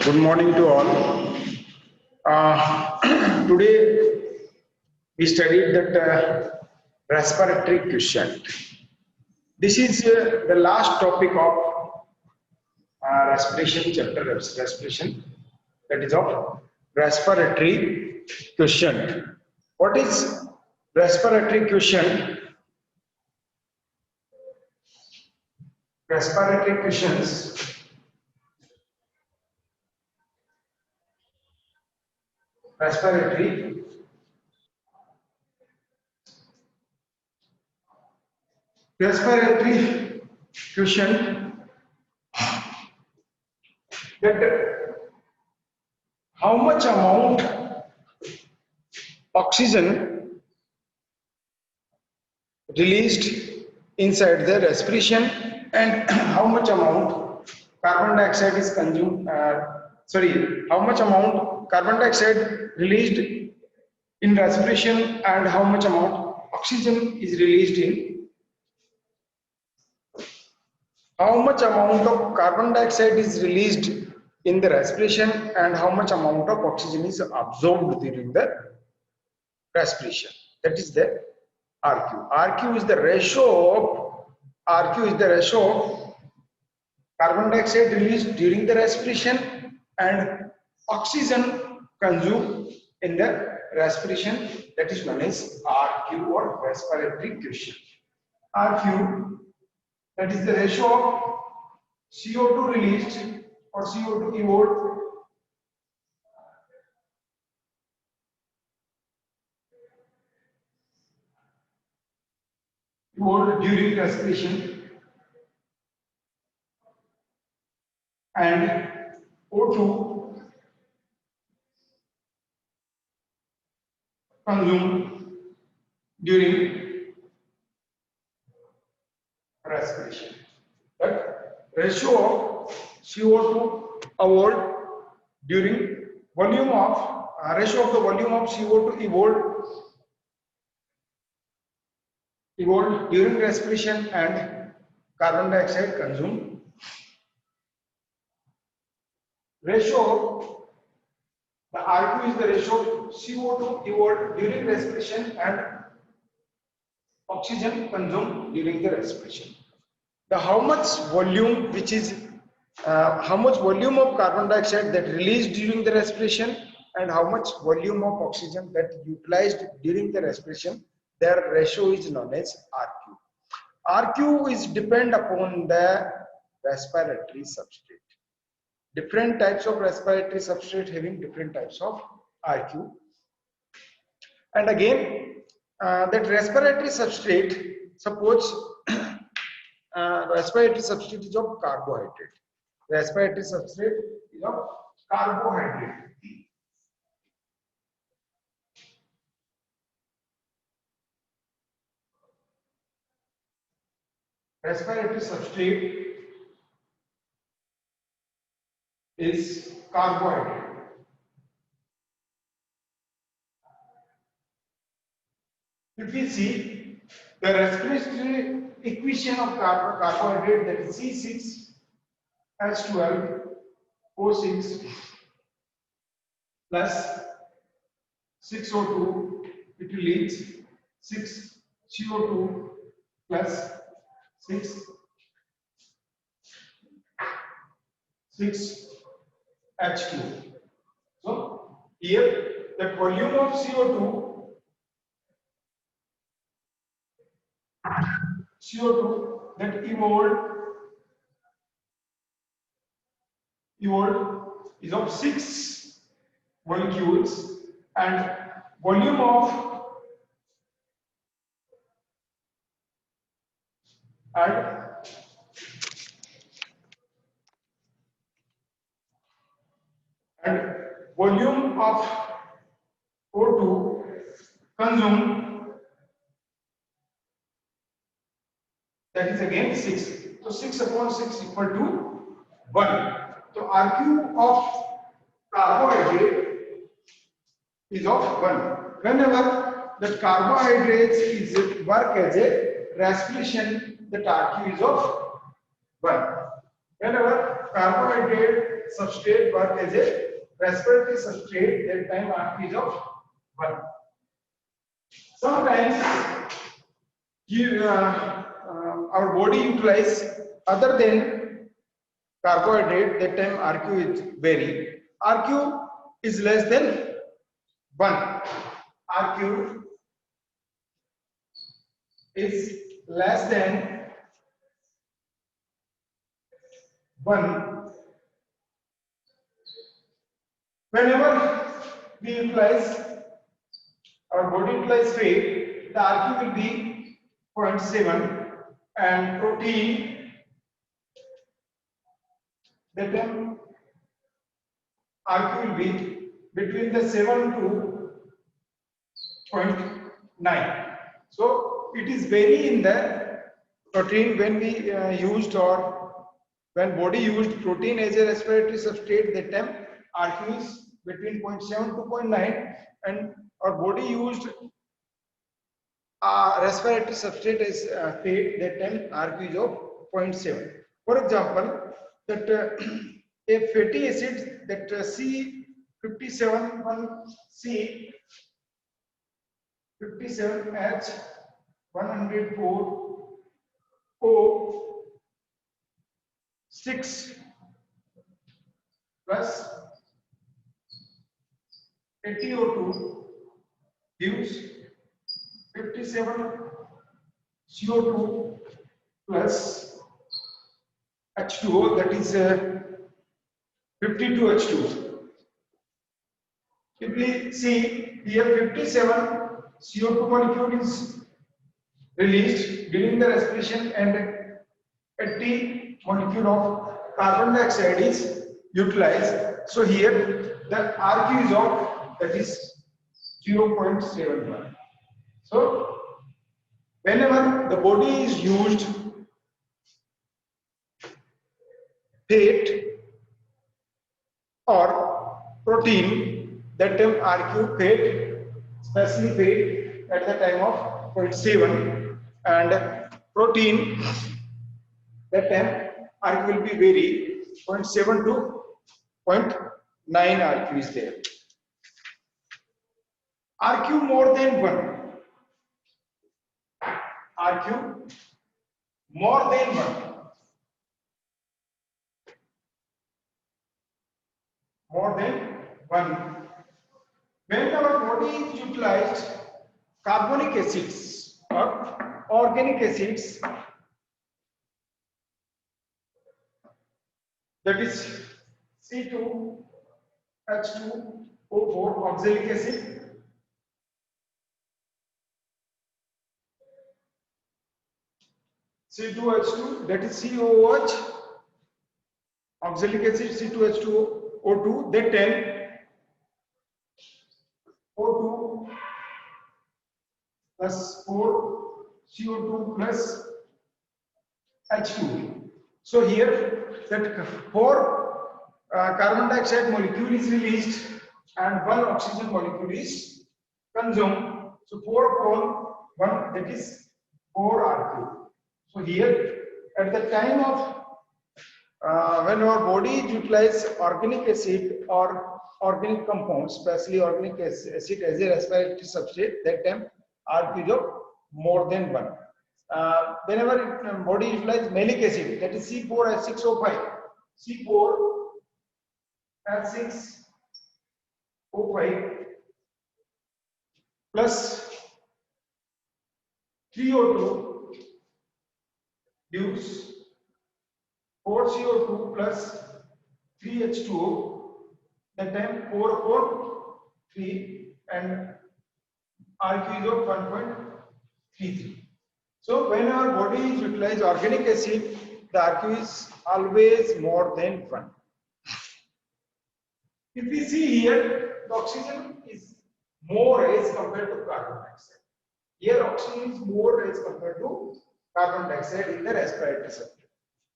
Good morning to all. Today we studied that respiratory quotient. This is the last topic of respiration chapter, respiration, that is of respiratory quotient. What is respiratory quotient? Respiratory quotients. Respiratory quotient, that how much amount oxygen released inside the respiration and how much amount carbon dioxide is consumed, how much amount carbon dioxide released in respiration and how much amount oxygen is released in, how much amount of carbon dioxide is released in the respiration and how much amount of oxygen is absorbed during the respiration. That is the RQ. RQ is the ratio of carbon dioxide released during the respiration and oxygen consumed in the respiration. That is known as RQ or respiratory quotient. RQ, that is the ratio of CO2 released or CO2 evolved during respiration and O2 consumed during respiration. That ratio of CO2 evolved during volume of ratio of the volume of CO2 evolved during respiration and carbon dioxide consumed. Ratio, the RQ is the ratio of CO2 evolved during respiration and oxygen consumed during the respiration. The how much volume of carbon dioxide that released during the respiration and how much volume of oxygen that utilized during the respiration, their ratio is known as RQ. RQ is depend upon the respiratory substrate. Different types of respiratory substrate having different types of RQ. And again, that respiratory substrate, suppose respiratory substrate is of carbohydrate. Respiratory substrate is of carbohydrate. Respiratory substrate is carbohydrate. If we see the respiratory equation of carbohydrate, that is C6H12O6 plus 6O2, it will lead 6CO2 plus 6H2. So here the volume of CO2 that evolved is of 6 molecules and volume of O2 consumed, that is again 6. So 6 upon 6 equal to 1. So RQ of carbohydrate is of 1. Whenever the carbohydrates is work as a respiration, the RQ is of 1. Whenever carbohydrate substrate work as a respiratory substrate, that time RQ is of 1. Sometimes our body utilize other than carbohydrate, that time RQ is vary. RQ is less than 1. RQ is less than 1. Whenever we utilize our body utilize fat, the RQ will be 0.7, and protein, that time RQ will be between the 7 to 0.9. So it is vary in the protein when we used, or when body used protein as a respiratory substrate, that time RQ is between 0.7 to 0.9, and our body used respiratory substrate as fat, that time RQ is of 0.7. For example, that a fatty acid, that C57C 57H 104 O 6 plus 80O2 gives 57 CO2 plus H2O, that is 52 H2O. If we see here, 57 CO2 molecule is released during the respiration, and 80 molecule of carbon dioxide is utilized. So here the RQ is of, that is 0.71. So whenever the body is used fat or protein, that time RQ fat, especially fat at the time of 0.7, and protein, that time RQ will be vary 0.7 to 0.9 RQ is there. RQ more than 1. RQ more than 1. More than 1. When our body is utilized carbonic acids or organic acids, that is C2H2O4 oxalic acid, C2H2, that is COOH oxalic acid, C2H2O2, that time O2 plus 4 CO2 plus H2. So here that 4 carbon dioxide molecule is released and 1 oxygen molecule is consumed. So 4 upon 1, that is 4 RQ. So here at the time of when our body utilize organic acid or organic compounds, especially organic acid as a respiratory substrate, that time RQ is of more than 1. Whenever body utilize malic acid, that is C4H6O5, C4H6O5 plus 3O2 gives 4 CO2 plus 3 H2O, that time 4 3, and RQ is of 1.33. So when our body is utilize organic acid, the RQ is always more than 1. If we see here, the oxygen is more as compared to carbon dioxide. Here oxygen is more as compared to carbon dioxide in the respiratory substrate.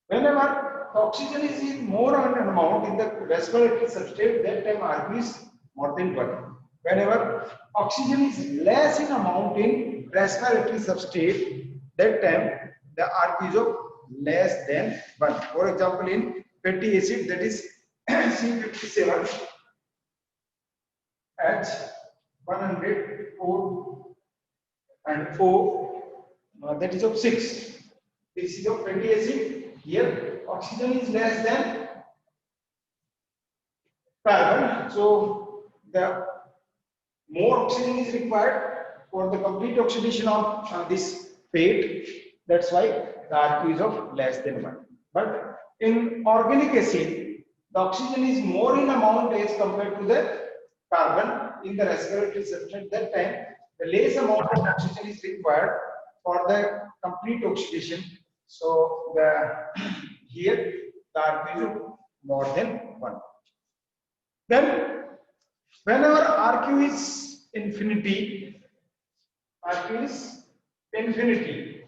Whenever the oxygen is in more an amount in the respiratory substrate, that time RQ is more than 1. Whenever oxygen is less in amount in respiratory substrate, that time the RQ is of less than 1. For example, in fatty acid, that is C57 H 104 and O, that is of 6. This is of fatty acid. Here oxygen is less than carbon, so the more oxygen is required for the complete oxidation of this fate. That's why the RQ is of less than 1. But in organic acid, the oxygen is more in amount as compared to the carbon in the respiratory substance. That time, the less amount of oxygen is required for the complete oxidation. So the here the RQ is more than 1. Then whenever RQ is infinity, RQ is infinity.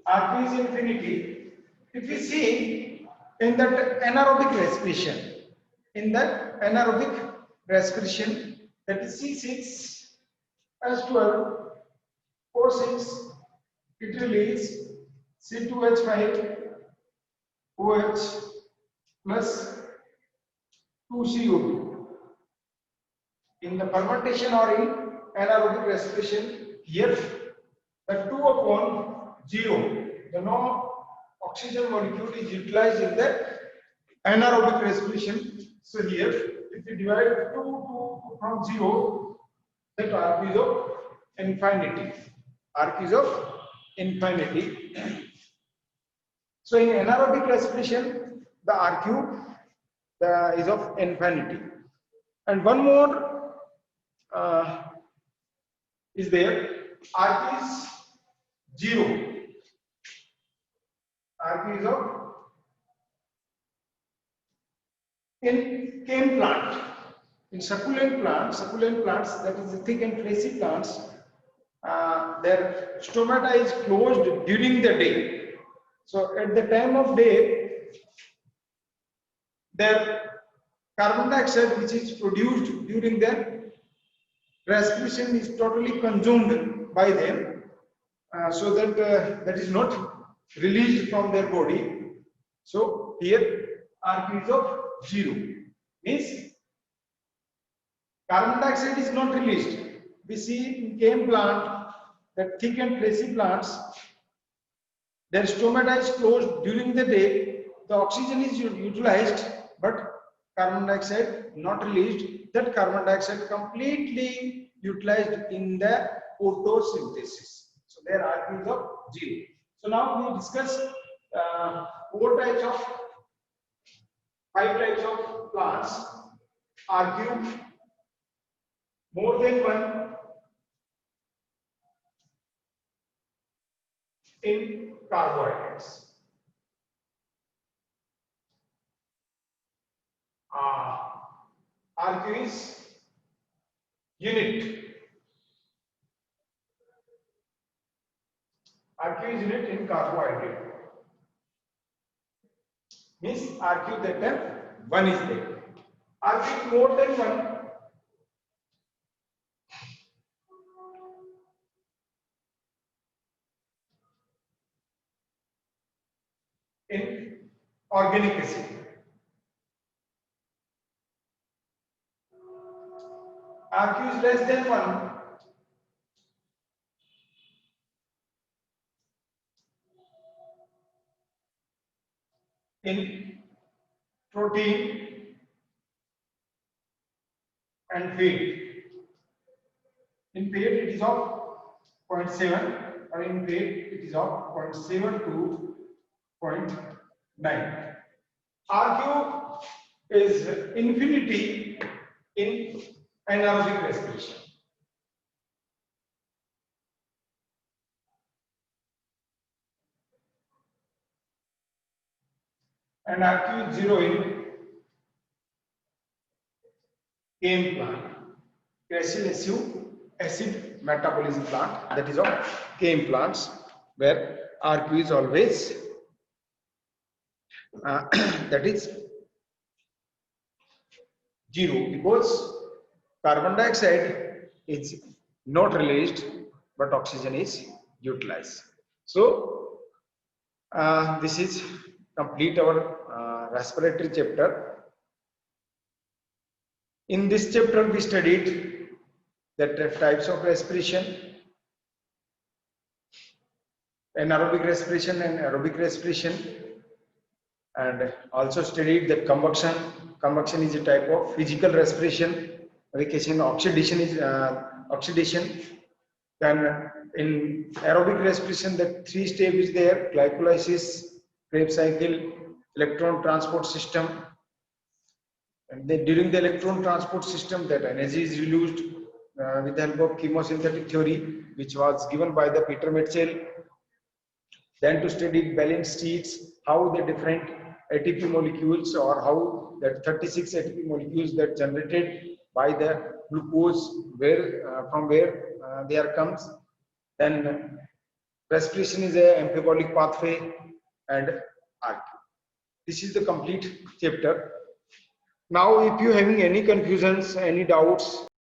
RQ is infinity. If we see in that anaerobic respiration, that is C6H12 O6, it releases C2H5 OH plus 2CO2. In the fermentation or in anaerobic respiration, here the 2 upon 0, the no oxygen molecule is utilized in the anaerobic respiration. So here, if we divide 2 from 0, that RQ is of infinity. RQ is of infinity. So in anaerobic respiration, the RQ is of infinity. And one more is there. RQ is 0. RQ is of in cane plant. In succulent plants, that is the thick and fleshy plants, their stomata is closed during the day. So at the time of day, their carbon dioxide which is produced during the respiration is totally consumed by them, so that that is not released from their body. So here RQ is of 0, means carbon dioxide is not released. We see in cane plant, that thick and fleshy plants, their stomata is closed during the day. The oxygen is utilized, but carbon dioxide not released. That carbon dioxide completely utilized in the photosynthesis. So their RQ is of 0. So now we discuss 5 types of plants. RQ more than 1 in carbohydrates. RQ is unit. RQ is unit in carbohydrate. Means RQ that time 1 is there. RQ more than 1 in organic acid. RQ is less than 1 in protein and feed. In feed it is of 0.7, or in feed it is of 0.7 to 0.9. RQ is infinity in anaerobic respiration. And RQ is 0 in cane plant, crassulaceous acid metabolism plant, that is of cane plants, where RQ is always that is 0, because carbon dioxide is not released but oxygen is utilized. So this is complete our respiratory chapter. In this chapter we studied the types of respiration, anaerobic respiration and aerobic respiration, and also studied that combustion is a type of physical respiration. Vacation oxidation is oxidation. Then in aerobic respiration, the 3 steps is there: glycolysis, Krebs cycle, electron transport system. And then during the electron transport system, that energy is released with the help of chemosynthetic theory, which was given by the Peter Metzel. Then to study balance sheets, how the different ATP molecules, or how that 36 ATP molecules that generated by the glucose, where from where they are comes. Then respiration is a amphibiolic pathway and arc. This is the complete chapter. Now, if you having any confusions, any doubts,